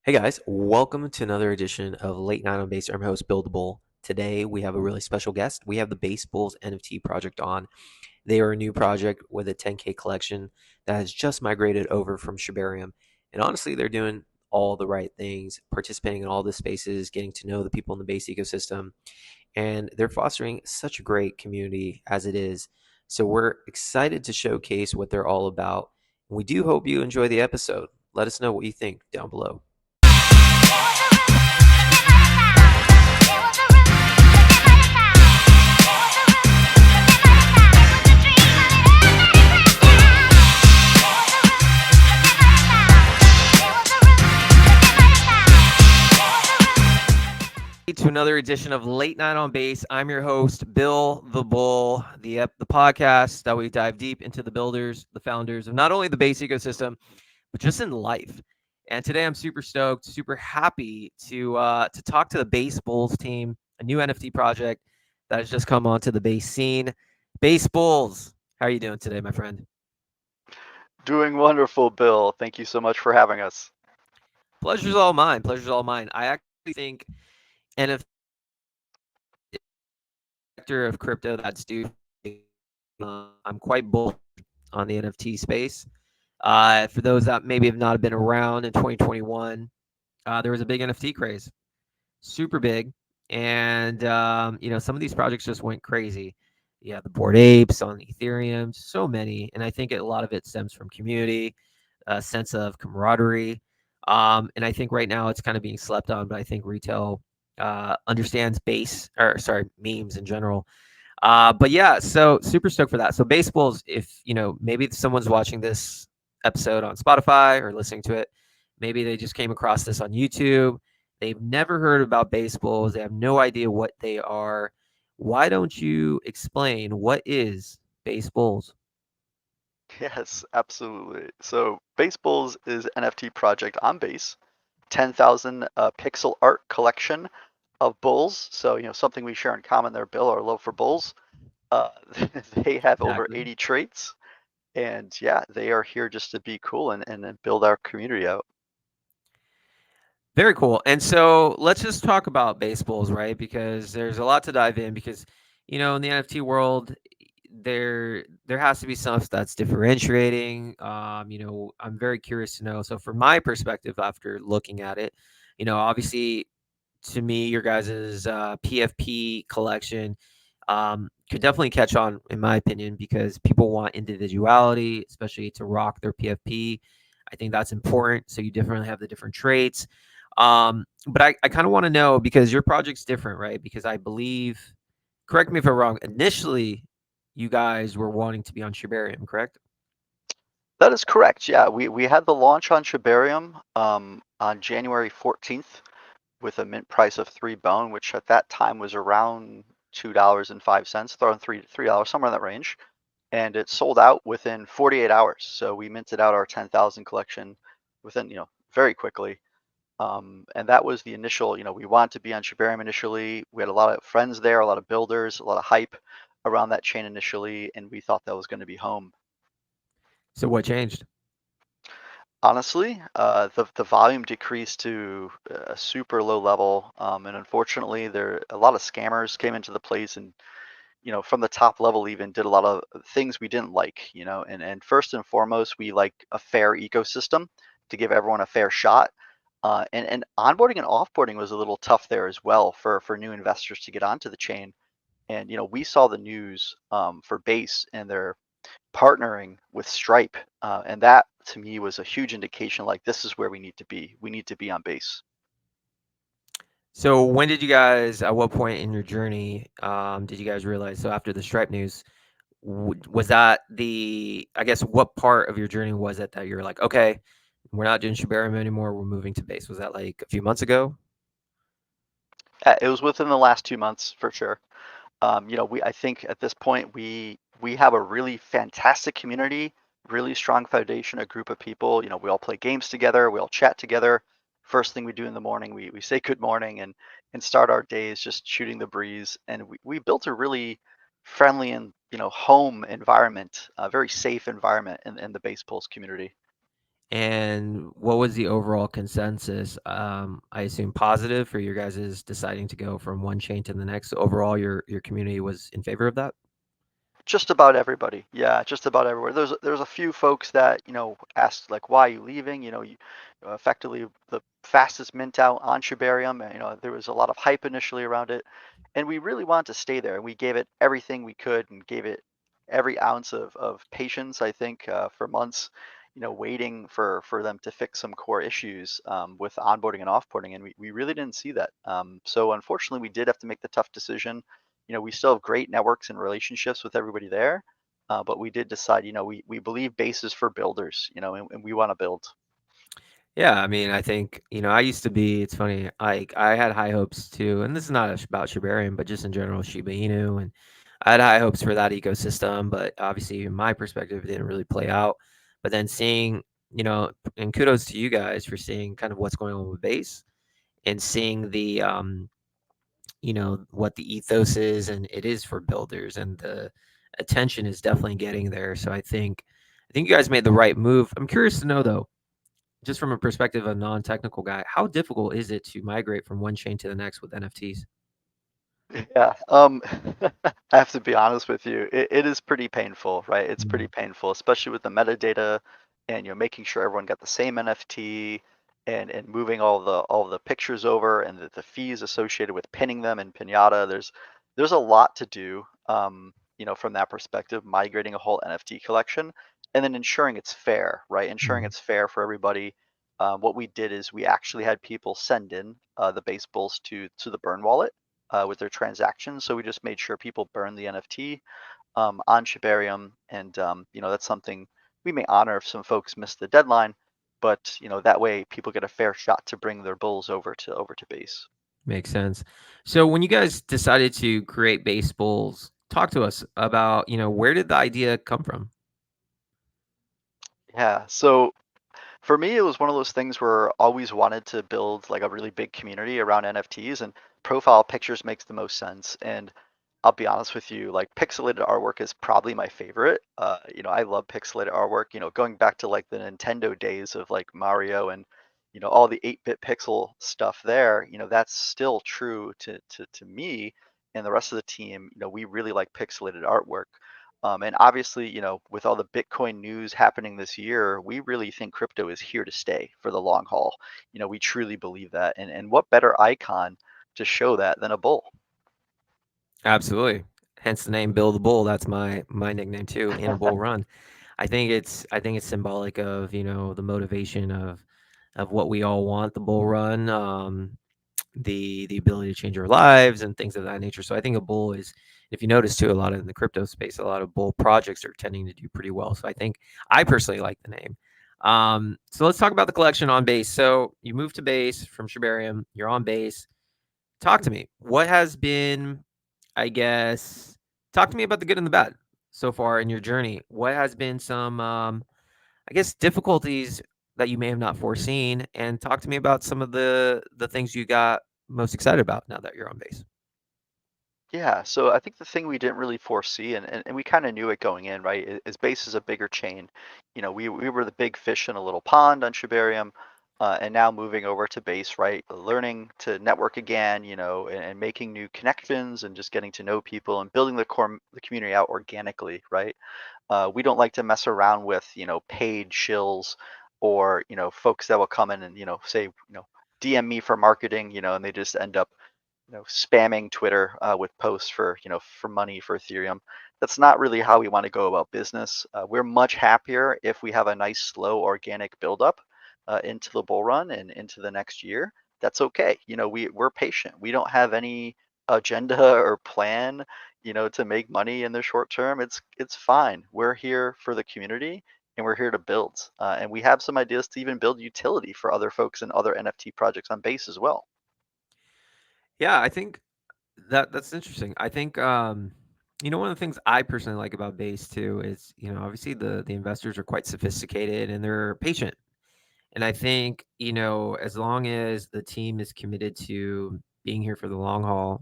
Hey guys, welcome to another edition of Late Night on Base. I'm your host, Bill the Bull. Today we have a really special guest. We have the BaseBulls NFT project on. They are a new project with a 10K collection that has just migrated over from Shibarium. And honestly, they're doing all the right things, participating in all the spaces, getting to know the people in the base ecosystem, and they're fostering such a great community as it is. So we're excited to showcase what they're all about. We do hope you enjoy the episode. Let us know what you think down below. To another edition of Late Night on Base. I'm your host, Bill the Bull, the podcast that we dive deep into the builders, the founders of not only the base ecosystem, but just in life. And today I'm super stoked, super happy to talk to the BaseBulls team, a new NFT project that has just come onto the base scene. BaseBulls, how are you doing today, my friend? Doing wonderful, Bill. Thank you so much for having us. Pleasure's all mine. Pleasure's all mine. I actually think NFT sector of crypto that's due. I'm quite bullish on the NFT space. For those that maybe have not been around in 2021, there was a big NFT craze, super big, and some of these projects just went crazy. Yeah, the Bored Apes on Ethereum, so many, and I think a lot of it stems from community, a sense of camaraderie, and I think right now it's kind of being slept on. But I think retail understands memes in general. But yeah, so super stoked for that. So baseballs, if maybe someone's watching this episode on Spotify or listening to it, maybe they just came across this on YouTube. They've never heard about baseballs. They have no idea what they are. Why don't you explain what is baseballs? Yes, absolutely. So BaseBulls is NFT project on Base, 10,000 pixel art collection of bulls. So, something we share in common there, Bill, our love for bulls. Uh, they have over Exactly. 80 traits. And yeah, they are here just to be cool and build our community out. Very cool. And so let's just talk about baseballs, right? Because there's a lot to dive in. Because in the NFT world, there has to be stuff that's differentiating. I'm very curious to know. So from my perspective, after looking at it, obviously to me, your guys's PFP collection could definitely catch on, in my opinion, because people want individuality, especially to rock their PFP. I think that's important. So you definitely have the different traits. But I kind of want to know because your project's different, right? Because I believe, correct me if I'm wrong, initially you guys were wanting to be on Shibarium, correct? That is correct. Yeah, we had the launch on Shibarium on January 14th with a mint price of 3 BONE, which at that time was around $2.05, throwing $3, somewhere in that range. And it sold out within 48 hours. So we minted out our 10,000 collection within, very quickly. And that was the initial, we wanted to be on Shibarium initially. We had a lot of friends there, a lot of builders, a lot of hype around that chain initially, and we thought that was going to be home. So what changed? Honestly, the volume decreased to a super low level, and unfortunately, there a lot of scammers came into the place, and from the top level even did a lot of things we didn't like, and first and foremost, we like a fair ecosystem to give everyone a fair shot. And onboarding and offboarding was a little tough there as well for new investors to get onto the chain. And we saw the news for Base and their partnering with Stripe, and that to me was a huge indication like this is where we need to be. We need to be on Base. So when did you guys, at what point in your journey, did you guys realize? So after the Stripe news, was that I guess, what part of your journey was it that you're like, okay, we're not doing Shibarium anymore, we're moving to base? Was that like a few months ago? It was within the last 2 months for sure. We I think at this point we have a really fantastic community, really strong foundation, a group of people. We all play games together, we all chat together. First thing we do in the morning, we say good morning and start our days just shooting the breeze. And we built a really friendly and home environment, a very safe environment in the Base Pulse community. And what was the overall consensus? I assume positive for your guys' deciding to go from one chain to the next. So overall, your community was in favor of that. Just about everybody. Yeah, just about everywhere. There's a few folks that, asked like, why are you leaving? Effectively the fastest mint out on Shibarium, and there was a lot of hype initially around it. And we really wanted to stay there. And we gave it everything we could and gave it every ounce of patience, I think, for months, waiting for them to fix some core issues with onboarding and offboarding. And we really didn't see that. So unfortunately, we did have to make the tough decision. We still have great networks and relationships with everybody there, but we did decide, we believe base is for builders, and we want to build. Yeah, I mean, I think, I used to be, it's funny, I had high hopes too, and this is not about Shibarium, but just in general, Shiba Inu, and I had high hopes for that ecosystem, but obviously, in my perspective, it didn't really play out. But then seeing, and kudos to you guys for seeing kind of what's going on with base and seeing what the ethos is, and it is for builders, and the attention is definitely getting there. So I think you guys made the right move. I'm curious to know though, just from a perspective of a non-technical guy, how difficult is it to migrate from one chain to the next with NFTs? Yeah, I have to be honest with you. It is pretty painful, right? It's pretty Mm, painful, especially with the metadata and making sure everyone got the same NFT and moving all the pictures over and the fees associated with pinning them in Pinata. There's a lot to do, from that perspective, migrating a whole NFT collection and then ensuring it's fair, right? Ensuring mm, it's fair for everybody. What we did is we actually had people send in the base bulls to the burn wallet with their transactions. So we just made sure people burn the NFT on Shibarium, and that's something we may honor if some folks miss the deadline. But that way people get a fair shot to bring their bulls over to base. makes sense. So when you guys decided to create baseballs, talk to us about, where did the idea come from? Yeah. So for me, it was one of those things where I always wanted to build like a really big community around NFTs, and profile pictures makes the most sense. And I'll be honest with you, like pixelated artwork is probably my favorite. I love pixelated artwork. Going back to like the Nintendo days of like Mario and all the 8-bit pixel stuff there. That's still true to me and the rest of the team. We really like pixelated artwork. And obviously, with all the Bitcoin news happening this year, we really think crypto is here to stay for the long haul. We truly believe that. And what better icon to show that than a bull? Absolutely. Hence the name Bill the Bull. That's my nickname too, in a bull run. I think it's symbolic of, the motivation of what we all want, the bull run, the ability to change our lives and things of that nature. So I think a bull is, if you notice too, a lot of in the crypto space, a lot of bull projects are tending to do pretty well. So I think I personally like the name. So let's talk about the collection on base. So you moved to base from Shibarium, you're on base. Talk to me. What has been, I guess, talk to me about the good and the bad so far in your journey. What has been some, I guess, difficulties that you may have not foreseen, and talk to me about some of the things you got most excited about now that you're on base. Yeah, so I think the thing we didn't really foresee, and we kind of knew it going in, right, is Base is a bigger chain. We were the big fish in a little pond on Shibarium, and now moving over to Base, right, learning to network again, and making new connections and just getting to know people and building the community out organically, right? We don't like to mess around with, paid shills or, folks that will come in and, say, DM me for marketing, and they just end up spamming Twitter with posts for money for Ethereum. That's not really how we want to go about business. We're much happier if we have a nice, slow, organic buildup into the bull run and into the next year. That's okay. We're patient. We don't have any agenda or plan, to make money in the short term. It's fine. We're here for the community and we're here to build. And we have some ideas to even build utility for other folks and other NFT projects on base as well. Yeah, I think that's interesting. I think one of the things I personally like about base too is, obviously the investors are quite sophisticated and they're patient. And I think, as long as the team is committed to being here for the long haul,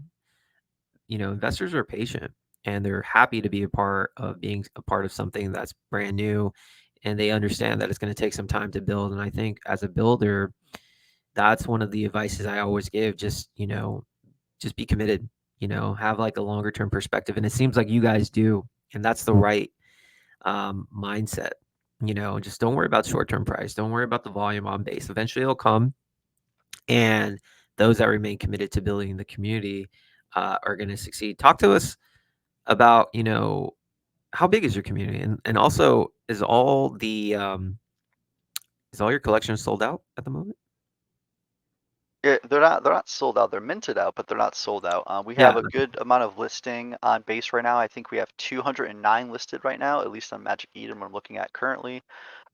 investors are patient and they're happy to be a part of being a part of something that's brand new and they understand that it's going to take some time to build. And I think as a builder, that's one of the advices I always give. Just, just be committed, have like a longer term perspective. And it seems like you guys do. And that's the right mindset. Just don't worry about short term price. Don't worry about the volume on base. Eventually it'll come. And those that remain committed to building the community are going to succeed. Talk to us about, how big is your community? And also, is all your collections sold out at the moment? Yeah, they're not sold out. They're minted out, but they're not sold out. We have Yeah. a good amount of listing on base right now. I think we have 209 listed right now, at least on Magic Eden, what I'm looking at currently.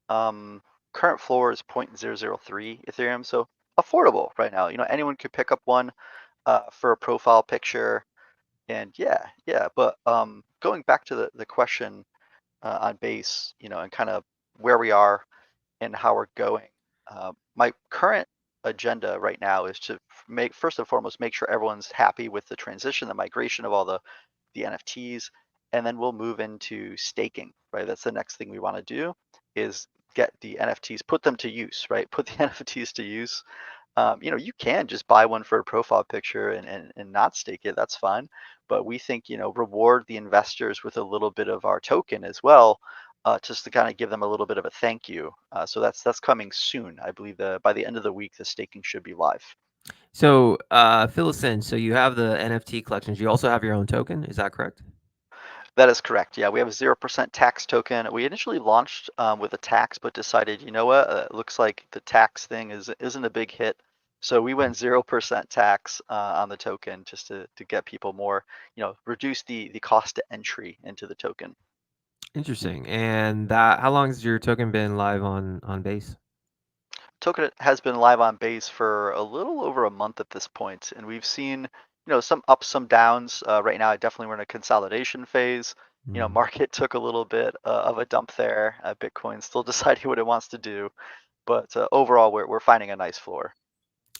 Um, Current floor is 0.003 Ethereum, so affordable right now. Anyone could pick up one for a profile picture, and yeah. But going back to the question on base, and kind of where we are and how we're going. My current agenda right now is to make first and foremost make sure everyone's happy with the transition, the migration of all the NFTs, and then we'll move into staking. Right, that's the next thing we want to do is get the NFTs, put them to use. Right, put the NFTs to use. You can just buy one for a profile picture and not stake it. That's fine. But we think, reward the investors with a little bit of our token as well, just to kind of give them a little bit of a thank you. So that's coming soon. I believe by the end of the week, the staking should be live. So, fill us in. So you have the NFT collections. You also have your own token. Is that correct? That is correct. Yeah, we have a 0% tax token. We initially launched with a tax, but decided, you know what, it looks like the tax thing isn't a big hit. So we went 0% tax on the token just to get people more, reduce the cost to entry into the token. Interesting. And how long has your token been live on base? Token has been live on base for a little over a month at this point, and we've seen, some ups, some downs. Right now, I definitely we're in a consolidation phase. Mm. Market took a little bit of a dump there. Bitcoin's still deciding what it wants to do, but overall, we're finding a nice floor.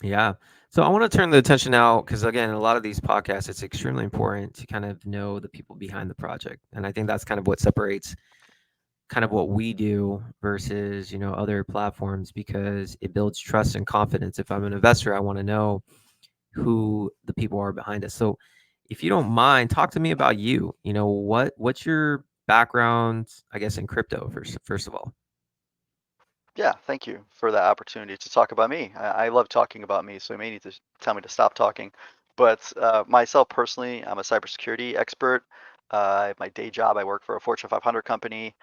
Yeah. So I want to turn the attention now because again, a lot of these podcasts, it's extremely important to kind of know the people behind the project, and I think that's kind of what separates kind of what we do versus other platforms because it builds trust and confidence. If I'm an investor, I want to know who the people are behind us. So if you don't mind, talk to me about you. What's your background, I guess, in crypto first of all. Yeah, thank you for that opportunity to talk about me. I love talking about me, so you may need to tell me to stop talking. But myself personally, I'm a cybersecurity expert. My day job, I work for a Fortune 500 company,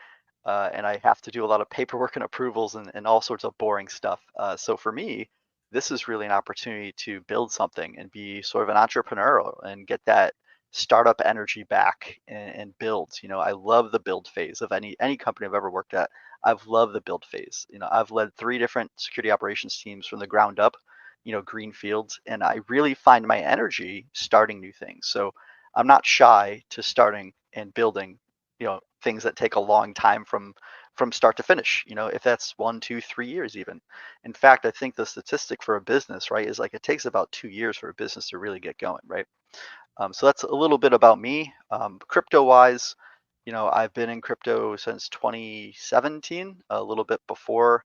and I have to do a lot of paperwork and approvals and all sorts of boring stuff. So for me, this is really an opportunity to build something and be sort of an entrepreneur and get that startup energy back and build. I love the build phase of any company I've ever worked at. I've loved the build phase. I've led 3 different security operations teams from the ground up, green fields, and I really find my energy starting new things. So I'm not shy to starting and building, things that take a long time from start to finish. If that's 1, 2, 3 years even. In fact, I think the statistic for a business, right, is like it takes about 2 years for a business to really get going, right? So that's a little bit about me. Crypto wise, I've been in crypto since 2017, a little bit before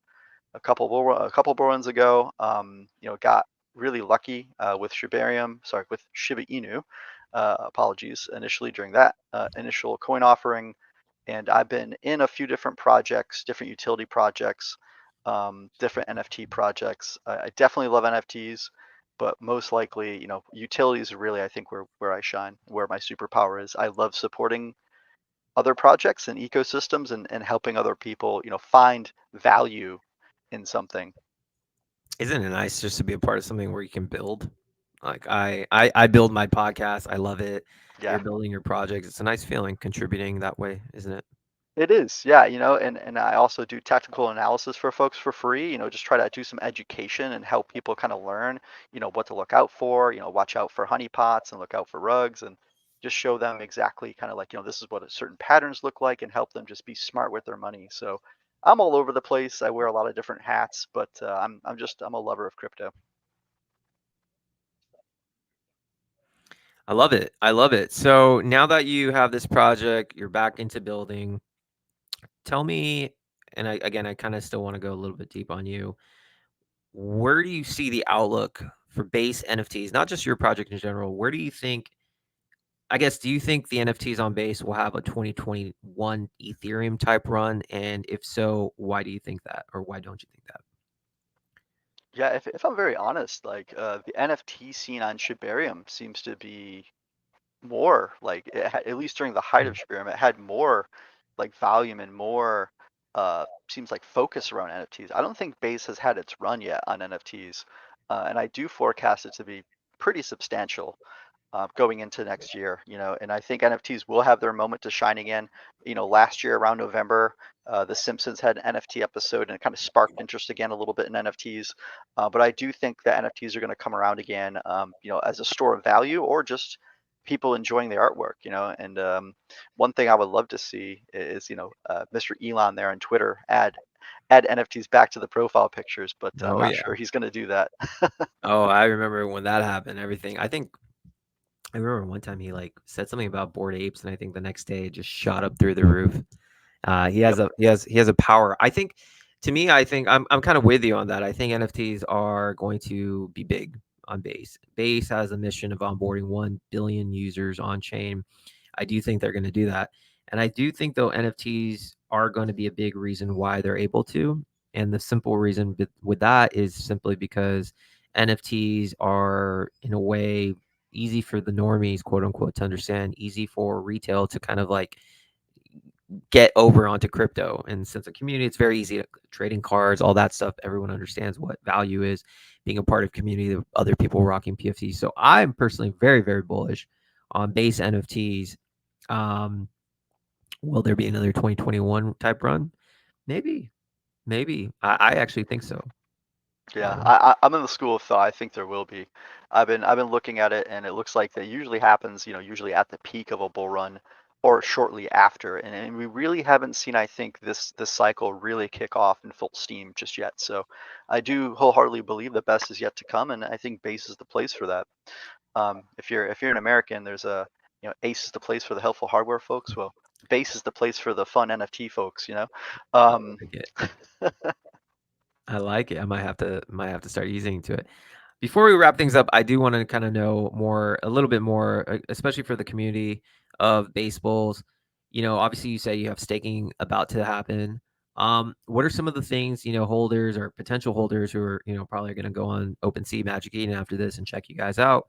a couple bull runs ago. Got really lucky with Shibarium, sorry, with Shiba Inu. Apologies, initially during that initial coin offering, and I've been in a few different projects, different utility projects, different NFT projects. I definitely love NFTs, but most likely, utilities are really, I think, where I shine, where my superpower is. I love supporting other projects and ecosystems and helping other people, find value in something. Isn't it nice just to be a part of something where you can build? Like I build my podcast. I love it. You're Yeah. building your project. It's a nice feeling contributing that way, isn't it? It is, yeah, and I also do technical analysis for folks for free, just try to do some education and help people kind of learn, what to look out for, watch out for honeypots and look out for rugs and just show them exactly kind of like, this is what certain patterns look like and help them just be smart with their money. So I'm all over the place. I wear a lot of different hats, but I'm a lover of crypto. I love it. I love it. So now that you have this project, you're back into building. Tell me and again, I kind of still want to go a little bit deep on you. Where do you see the outlook for base NFTs? Not just your project in general. Where do you think? I guess, do you think the NFTs on base will have a 2021 Ethereum type run? And if so, why do you think that, or why don't you think that? Yeah, if I'm very honest, like the NFT scene on Shibarium seems to be more like at least during the height of Mm. Shibarium, it had more like volume and more seems like focus around NFTs. I don't think Base has had its run yet on NFTs, and I do forecast it to be pretty substantial going into next year, and I think NFTs will have their moment to shine again. Last year around November, The Simpsons had an NFT episode and it kind of sparked interest again a little bit in NFTs. But I do think that NFTs are going to come around again, as a store of value or just people enjoying the artwork, And one thing I would love to see is, Mr. Elon there on Twitter add NFTs back to the profile pictures, but I'm Oh not yeah. sure he's going to do that. Oh, I remember when that happened. Everything. I remember one time he like said something about bored apes, and I think the next day it just shot up through the roof. Yep. He has a power. I think to me, I think I'm kind of with you on that. I think NFTs are going to be big on Base. Base has a mission of onboarding 1 billion users on chain. I do think they're going to do that, and I do think though NFTs are going to be a big reason why they're able to. And the simple reason with that is simply because NFTs are in a way easy for the normies, quote unquote, to understand, easy for retail to kind of like get over onto crypto. And since a community, it's very easy to trading cards, all that stuff. Everyone understands what value is, being a part of community of other people rocking PFTs. So I'm personally very, very bullish on base NFTs. Um, will there be another 2021 type run? Maybe, maybe. I actually think so. Yeah, Um, I'm in the school of thought. I think there will be. I've been looking at it, and it looks like that usually happens, usually at the peak of a bull run or shortly after. And we really haven't seen, I think, this cycle really kick off in full steam just yet. So I do wholeheartedly believe the best is yet to come, and I think base is the place for that. If you're an American, there's a Ace is the place for the helpful hardware folks. Well, base is the place for the fun NFT folks. I Um, like it. I like it. I might have to start using to it. Before we wrap things up, I do want to kind of know more, a little bit more, especially for the community of baseballs. Obviously, you say you have staking about to happen. What are some of the things holders or potential holders who are probably going to go on OpenSea Magic Eden after this and check you guys out?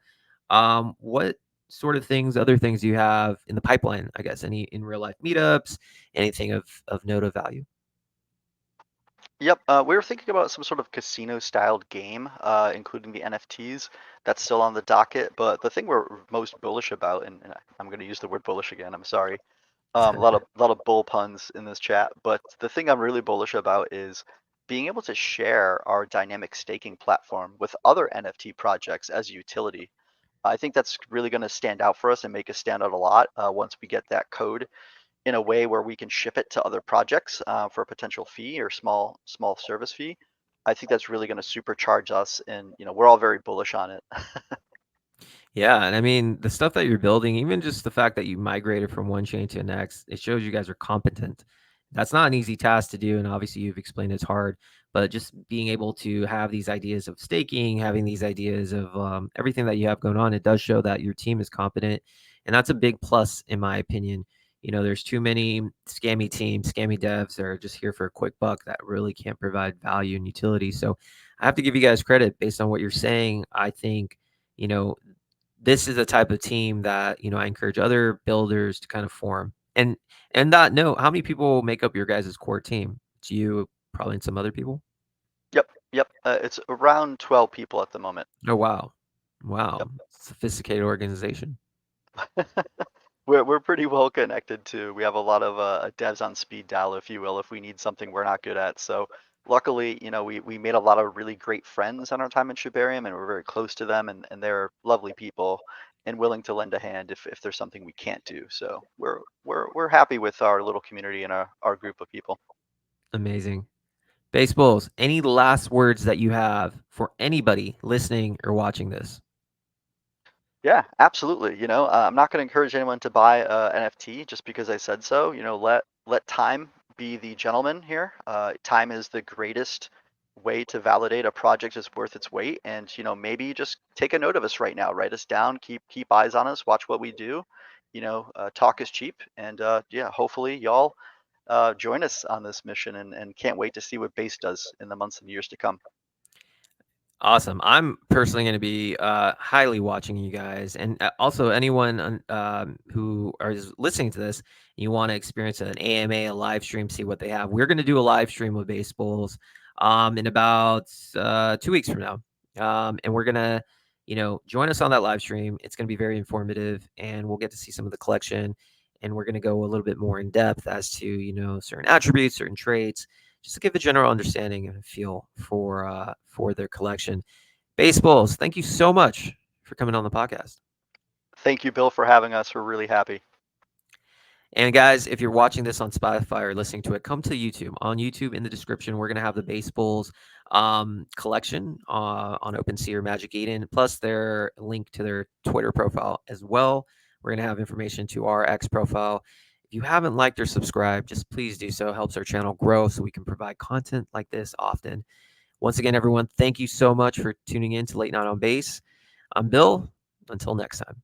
What sort of things, other things you have in the pipeline? I guess any in real life meetups, anything of note of value. Yep, we were thinking about some sort of casino-styled game, including the NFTs. That's still on the docket. But the thing we're most bullish about, and I'm going to use the word bullish again. I'm sorry. A lot of bull puns in this chat. But the thing I'm really bullish about is being able to share our dynamic staking platform with other NFT projects as a utility. I think that's really going to stand out for us and make us stand out a lot once we get that code in a way where we can ship it to other projects for a potential fee or small service fee. I think that's really going to supercharge us, and we're all very bullish on it. Yeah, and I mean the stuff that you're building, even just the fact that you migrated from one chain to the next, it shows you guys are competent. That's not an easy task to do, and obviously you've explained it's hard. But just being able to have these ideas of staking, having these ideas of everything that you have going on, it does show that your team is competent, and that's a big plus in my opinion. There's too many scammy teams, scammy devs that are just here for a quick buck that really can't provide value and utility. So I have to give you guys credit based on what you're saying. I think you know this is a type of team that I encourage other builders to kind of form. And that note, how many people make up your guys' core team? It's you, probably, and some other people. Yep, yep. It's around 12 people at the moment. Oh wow, wow, sophisticated organization. We're pretty well connected too. We have a lot of devs on speed dial, if you will, if we need something we're not good at. So luckily, we made a lot of really great friends on our time in Shibarium, and we're very close to them, and they're lovely people and willing to lend a hand if there's something we can't do. So we're happy with our little community and our group of people. Amazing. Baseballs. Any last words that you have for anybody listening or watching this? Yeah, absolutely. I'm not going to encourage anyone to buy NFT just because I said so. Let time be the gentleman here. Time is the greatest way to validate a project is worth its weight, and maybe just take a note of us right now, write us down, keep eyes on us, watch what we do. Talk is cheap, and yeah, hopefully y'all join us on this mission, and can't wait to see what Base does in the months and years to come. Awesome. I'm personally going to be highly watching you guys, and also anyone who is listening to this. You want to experience an AMA, a live stream, see what they have. We're going to do a live stream of BaseBulls in about 2 weeks from now, and we're gonna, join us on that live stream. It's going to be very informative, and we'll get to see some of the collection, and we're going to go a little bit more in depth as to certain attributes, certain traits, just to give a general understanding and a feel for their collection. BaseBulls, thank you so much for coming on the podcast. Thank you, Bill, for having us. We're really happy. And guys, if you're watching this on Spotify or listening to it, come to YouTube. On YouTube, in the description, we're going to have the BaseBulls collection on OpenSea or Magic Eden, plus their link to their Twitter profile as well. We're going to have information to our X profile. If you haven't liked or subscribed, just please do so. It helps our channel grow so we can provide content like this often. Once again, everyone, thank you so much for tuning in to Late Night on Base. I'm Bill. Until next time.